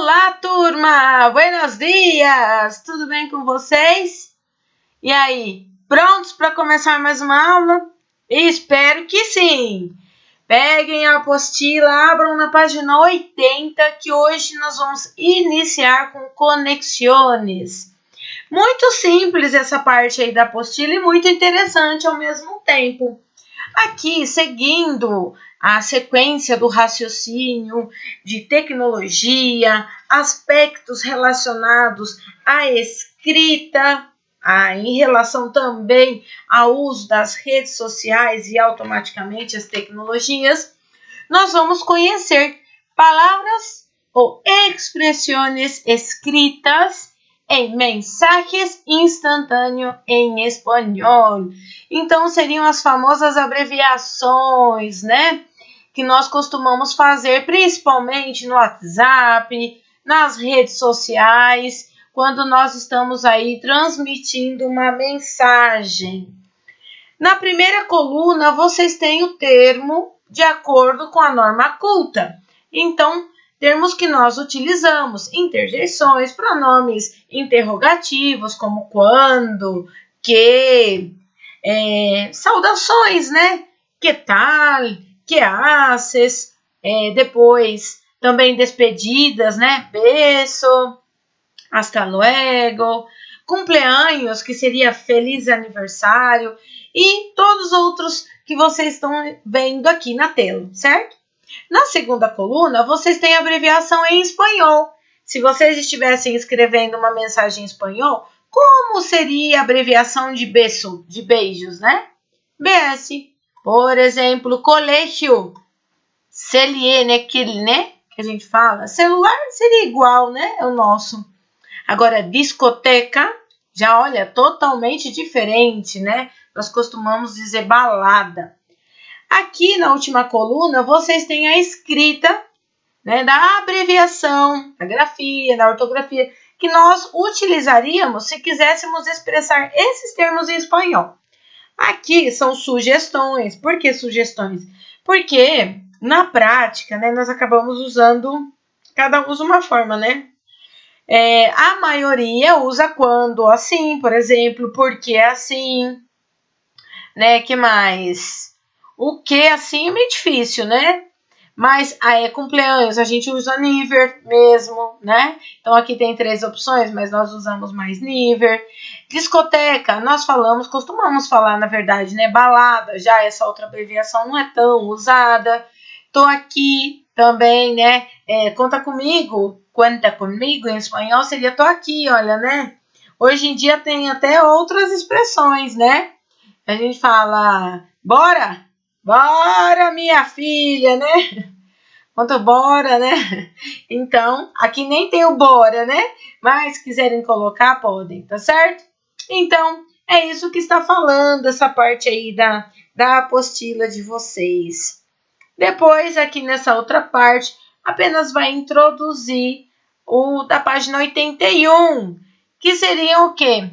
Olá, turma! Buenos dias! Tudo bem com vocês? E aí, prontos para começar mais uma aula? Espero que sim! Peguem a apostila, abram na página 80, que hoje nós vamos iniciar com conexões. Muito simples essa parte aí da apostila e muito interessante ao mesmo tempo. Aqui, seguindo a sequência do raciocínio de tecnologia, aspectos relacionados à escrita, em relação também ao uso das redes sociais e automaticamente as tecnologias, nós vamos conhecer palavras ou expressões escritas em mensajes instantâneos em espanhol. Então, seriam as famosas abreviações, né? Que nós costumamos fazer, principalmente no WhatsApp, nas redes sociais, quando nós estamos aí transmitindo uma mensagem. Na primeira coluna, vocês têm o termo de acordo com a norma culta. Então, termos que nós utilizamos, interjeições, pronomes interrogativos, como quando, que, saudações, né? Que tal, que haces, depois também despedidas, né? Beso, hasta luego, cumpleaños, que seria feliz aniversário, e todos os outros que vocês estão vendo aqui na tela, certo? Na segunda coluna, vocês têm a abreviação em espanhol. Se vocês estivessem escrevendo uma mensagem em espanhol, como seria a abreviação de beso, de beijos, né? BS. Por exemplo, colégio, celie, né? Que a gente fala. Celular seria igual, né? É o nosso. Agora, discoteca, já olha, totalmente diferente, né? Nós costumamos dizer balada. Aqui na última coluna, vocês têm a escrita, né, da abreviação, da grafia, da ortografia, que nós utilizaríamos se quiséssemos expressar esses termos em espanhol. Aqui são sugestões. Por que sugestões? Porque, na prática, né, nós acabamos usando, cada um usa uma forma, né? A maioria usa quando assim, por exemplo, porque assim, né? Que mais? O que assim é meio difícil, né? Mas cumpleaños a gente usa nível mesmo, né? Então aqui tem 3 opções, mas nós usamos mais nível. Discoteca, nós costumamos falar, na verdade, né? Balada, já essa outra abreviação não é tão usada. Tô aqui também, né? Conta comigo em espanhol seria tô aqui, olha, né? Hoje em dia tem até outras expressões, né? A gente fala, bora, minha filha, né? Quanto bora, né? Então, aqui nem tem o bora, né? Mas se quiserem colocar, podem, tá certo? Então, é isso que está falando, essa parte aí da apostila de vocês. Depois, aqui nessa outra parte, apenas vai introduzir o da página 81, que seria o quê?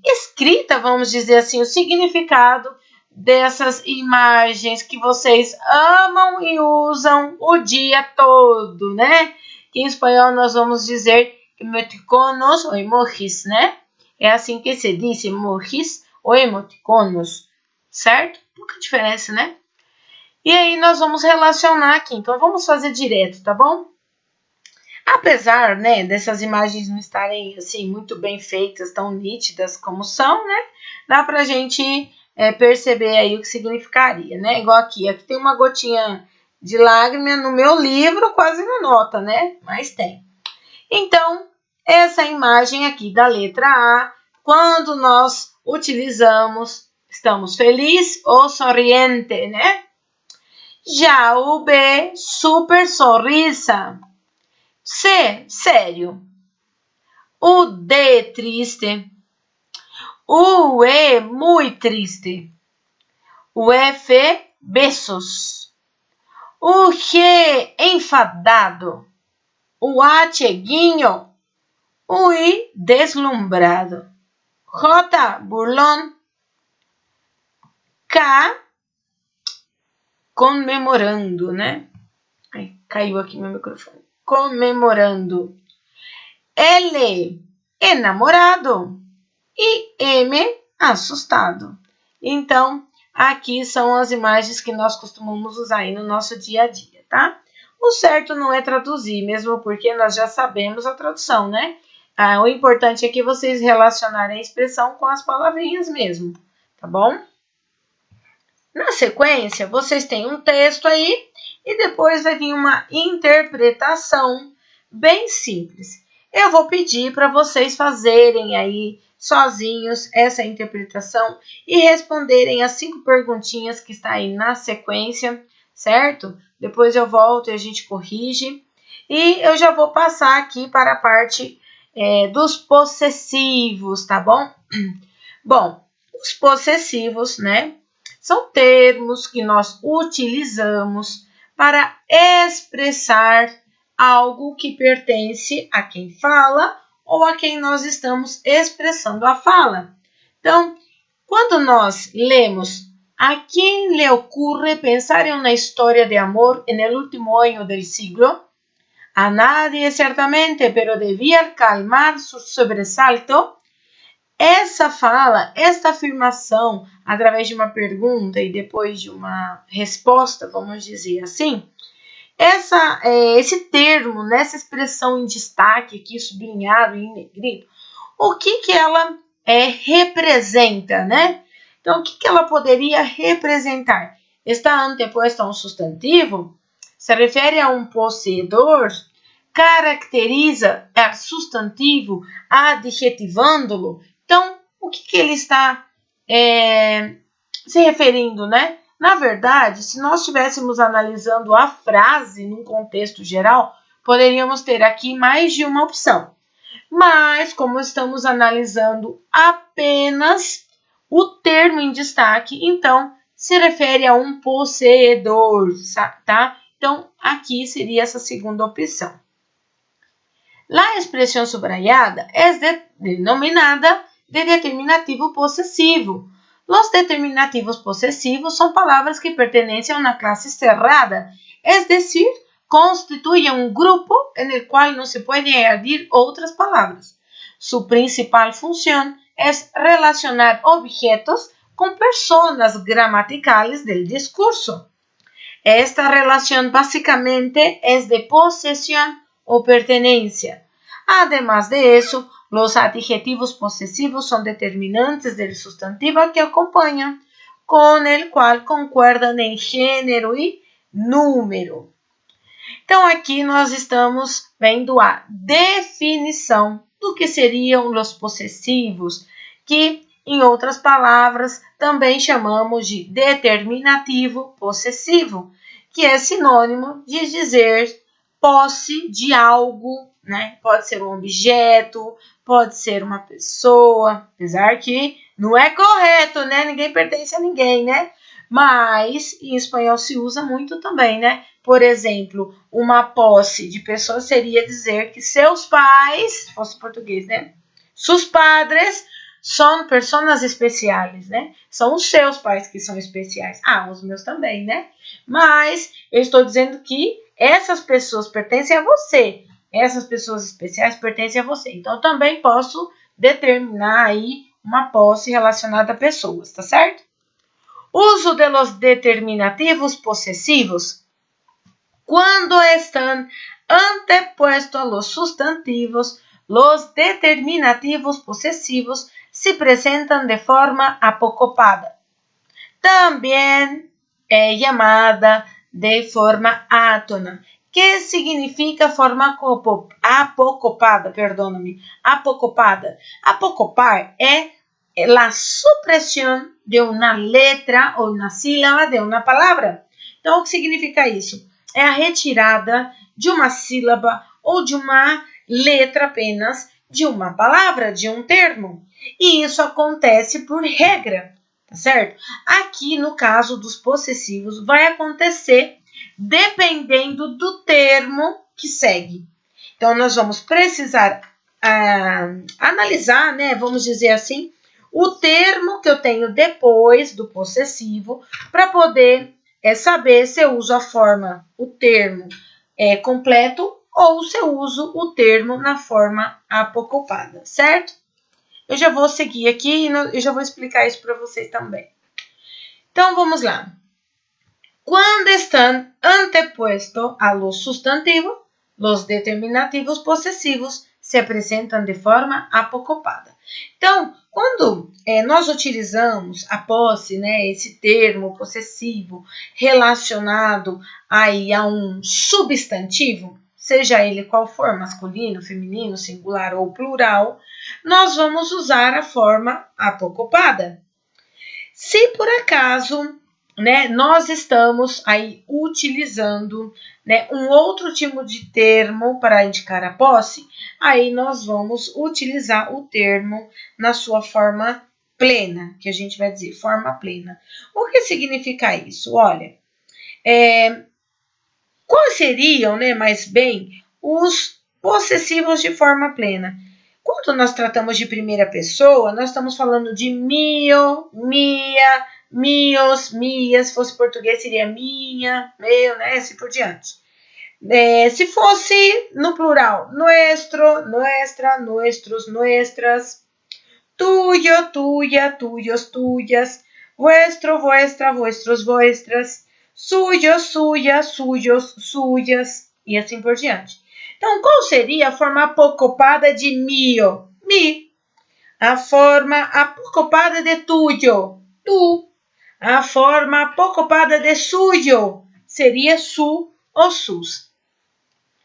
Escrita, vamos dizer assim, o significado dessas imagens que vocês amam e usam o dia todo, né? Que em espanhol nós vamos dizer emoticonos ou emojis, né? É assim que se diz, emojis ou emoticonos, certo? Pouca diferença, né? E aí nós vamos relacionar aqui, então vamos fazer direto, tá bom? Apesar, né, dessas imagens não estarem assim muito bem feitas, tão nítidas como são, né? Dá pra gente perceber aí o que significaria, né? Igual aqui tem uma gotinha de lágrima no meu livro, quase não nota, né? Mas tem. Então, essa imagem aqui da letra A, quando nós utilizamos, estamos feliz ou sorriente, né? Já o B, super sorrisa. C, sério. O D, triste. O E, muy triste. O F, besos. O G, enfadado. O H, guiño. O I, deslumbrado. J, burlón. K, comemorando, né? Ai, caiu aqui meu microfone. comemorando. L, enamorado. E M, assustado. Então, aqui são as imagens que nós costumamos usar aí no nosso dia a dia, tá? O certo não é traduzir, mesmo porque nós já sabemos a tradução, né? O importante é que vocês relacionarem a expressão com as palavrinhas mesmo, tá bom? Na sequência, vocês têm um texto aí e depois vai vir uma interpretação bem simples. Eu vou pedir para vocês fazerem aí sozinhos essa interpretação e responderem as 5 perguntinhas que está aí na sequência, certo? Depois eu volto e a gente corrige. E eu já vou passar aqui para a parte dos possessivos, tá bom? Bom, os possessivos, né? São termos que nós utilizamos para expressar algo que pertence a quem fala ou a quem nós estamos expressando a fala. Então, quando nós lemos a quem le ocurre pensar em uma história de amor en el último año del siglo, a nadie certamente, pero debía calmar su sobresalto. Essa fala, esta afirmação, através de uma pergunta e depois de uma resposta, vamos dizer assim, esse termo, nessa expressão em destaque aqui, sublinhado em negrito, o que ela representa, né? Então, o que ela poderia representar? Está anteposta a um substantivo? Se refere a um possuidor? Caracteriza o substantivo adjetivando-lo? Então, o que ele está se referindo, né? Na verdade, se nós estivéssemos analisando a frase num contexto geral, poderíamos ter aqui mais de uma opção. Mas, como estamos analisando apenas o termo em destaque, então se refere a um possuidor, tá? Então, aqui seria essa segunda opção. La expresión subrayada es denominada de determinativo posesivo. Los determinativos posesivos son palabras que pertenecen a una clase cerrada, es decir, constituyen un grupo en el cual no se pueden añadir otras palabras. Su principal función es relacionar objetos con personas gramaticales del discurso. Esta relación básicamente es de posesión o pertenencia. Además de eso, los adjetivos posesivos son determinantes del sustantivo que acompañan, con el cual concuerdan em gênero e número. Então, aqui nós estamos vendo a definição do que seriam os possessivos, que, em outras palavras, também chamamos de determinativo possessivo, que é sinônimo de dizer posse de algo, né? Pode ser um objeto, pode ser uma pessoa, apesar que não é correto, né? Ninguém pertence a ninguém, né? Mas em espanhol se usa muito também, né? Por exemplo, uma posse de pessoa seria dizer que seus pais, se fosse português, né? Sus padres são pessoas especiais, né? São os seus pais que são especiais. Os meus também, né? Mas eu estou dizendo que essas pessoas pertencem a você. Essas pessoas especiais pertencem a você. Então, eu também posso determinar aí uma posse relacionada a pessoas, tá certo? Uso de los determinativos posesivos. Cuando están antepuestos a los sustantivos, los determinativos posesivos se presentan de forma apocopada. También é llamada de forma átona, que significa forma apocopada, perdóname, apocopada. Apocopar é a supressão de uma letra ou uma sílaba de uma palavra. Então, o que significa isso? É a retirada de uma sílaba ou de uma letra apenas de uma palavra, de um termo. E isso acontece por regra, tá certo? Aqui, no caso dos possessivos, vai acontecer dependendo do termo que segue. Então, nós vamos precisar analisar, né, vamos dizer assim, o termo que eu tenho depois do possessivo para poder saber se eu uso a forma, o termo completo ou se eu uso o termo na forma apocopada, certo? Eu já vou seguir aqui e eu já vou explicar isso para vocês também. Então, vamos lá. Cuando están antepuestos a los sustantivos, los determinativos possessivos se apresentam de forma apocopada. Então, quando nós utilizamos a posse, né, esse termo possessivo relacionado aí a um substantivo, seja ele qual for, masculino, feminino, singular ou plural, nós vamos usar a forma apocopada. Se por acaso, né, nós estamos aí utilizando, né, um outro tipo de termo para indicar a posse, aí nós vamos utilizar o termo na sua forma plena, que a gente vai dizer forma plena. O que significa isso? Olha, quais seriam, né, mais bem, os possessivos de forma plena? Quando nós tratamos de primeira pessoa, nós estamos falando de mio, mia, mios, mias. Se fosse português, seria minha, meu, né? Assim por diante. Se fosse no plural, nuestro, nuestra, nuestros, nuestras, tuyo, tuya, tuyos, tuyas, vuestro, vuestra, vuestros, vuestras, suyos, suyas, suyos, suyas, e assim por diante. Então, qual seria a forma apocopada de mio? Mi. A forma apocopada de tuyo? Tu. A forma apocopada de suyo seria su ou sus.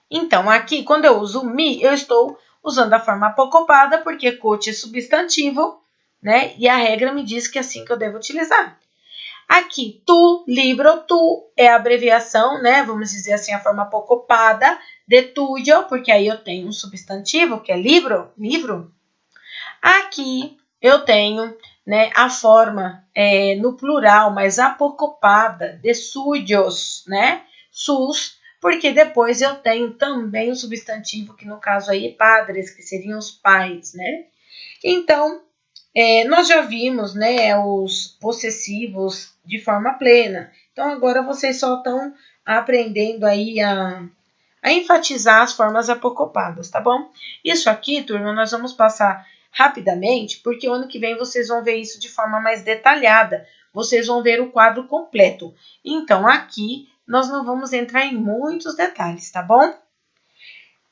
Então, aqui, quando eu uso mi, eu estou usando a forma apocopada, porque coche é substantivo, né? E a regra me diz que é assim que eu devo utilizar. Aqui, tu, libro, tu é a abreviação, né? Vamos dizer assim, a forma apocopada de tuyo, porque aí eu tenho um substantivo, que é livro, livro. Aqui, eu tenho, né, a forma no plural, mas apocopada de suyos, né? Sus, porque depois eu tenho também o substantivo, que no caso aí é padres, que seriam os pais, né? Então, nós já vimos, né, os possessivos de forma plena. Então, agora vocês só estão aprendendo aí a enfatizar as formas apocopadas, tá bom? Isso aqui, turma, nós vamos passar rapidamente, porque o ano que vem vocês vão ver isso de forma mais detalhada. Vocês vão ver o quadro completo. Então, aqui, nós não vamos entrar em muitos detalhes, tá bom?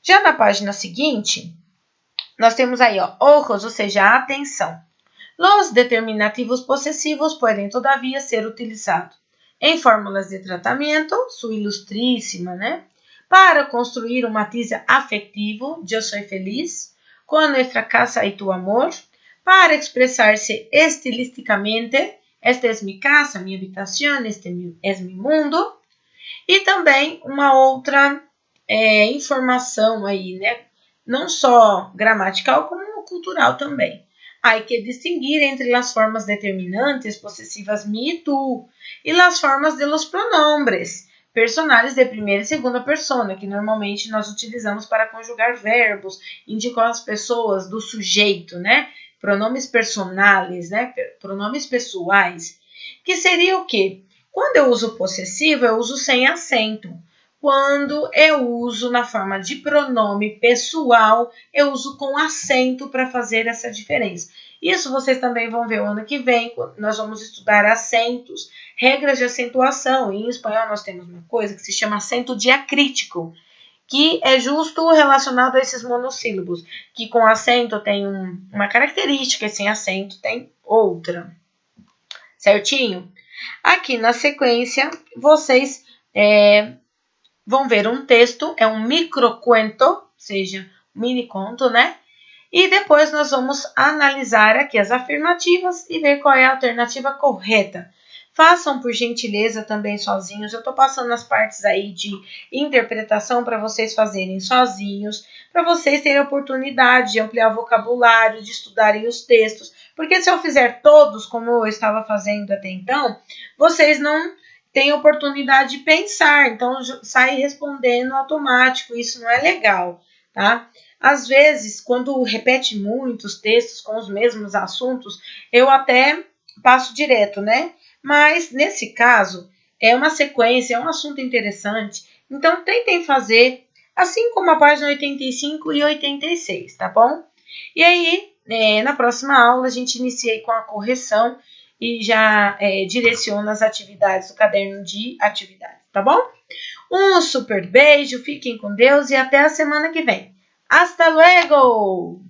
Já na página seguinte, nós temos aí, ó, ojos, ou seja, a atenção. Los determinativos possessivos podem, todavia, ser utilizados em fórmulas de tratamento, sua ilustríssima, né? Para construir um matiz afetivo, eu sou feliz, com a nuestra casa e tu amor, para expressar-se estilisticamente, esta é minha casa, minha habitação, este é meu mundo, e também uma outra informação aí, né? Não só gramatical, como cultural também. Há que distinguir entre as formas determinantes possessivas mi e tu e as formas de los pronombres personales de primeira e segunda persona, que normalmente nós utilizamos para conjugar verbos, indicam as pessoas do sujeito, né? Pronomes personales, né? Pronomes pessoais, que seria o quê? Quando eu uso possessivo, eu uso sem acento. Quando eu uso na forma de pronome pessoal, eu uso com acento para fazer essa diferença. Isso vocês também vão ver o ano que vem, nós vamos estudar acentos, regras de acentuação. Em espanhol nós temos uma coisa que se chama acento diacrítico, que é justo relacionado a esses monossílabos, que com acento tem uma característica e sem acento tem outra. Certinho? Aqui na sequência, vocês vão ver um texto, é um microcuento, ou seja, mini conto, né? E depois nós vamos analisar aqui as afirmativas e ver qual é a alternativa correta. Façam, por gentileza, também sozinhos. Eu estou passando as partes aí de interpretação para vocês fazerem sozinhos, para vocês terem a oportunidade de ampliar o vocabulário, de estudarem os textos. Porque se eu fizer todos, como eu estava fazendo até então, vocês não têm oportunidade de pensar. Então, sai respondendo automático. Isso não é legal, tá? Às vezes, quando repete muitos textos com os mesmos assuntos, eu até passo direto, né? Mas, nesse caso, é uma sequência, é um assunto interessante. Então, tentem fazer assim como a página 85 e 86, tá bom? E aí, na próxima aula, a gente inicia com a correção e já direciona as atividades do caderno de atividades, tá bom? Um super beijo, fiquem com Deus e até a semana que vem. Hasta luego!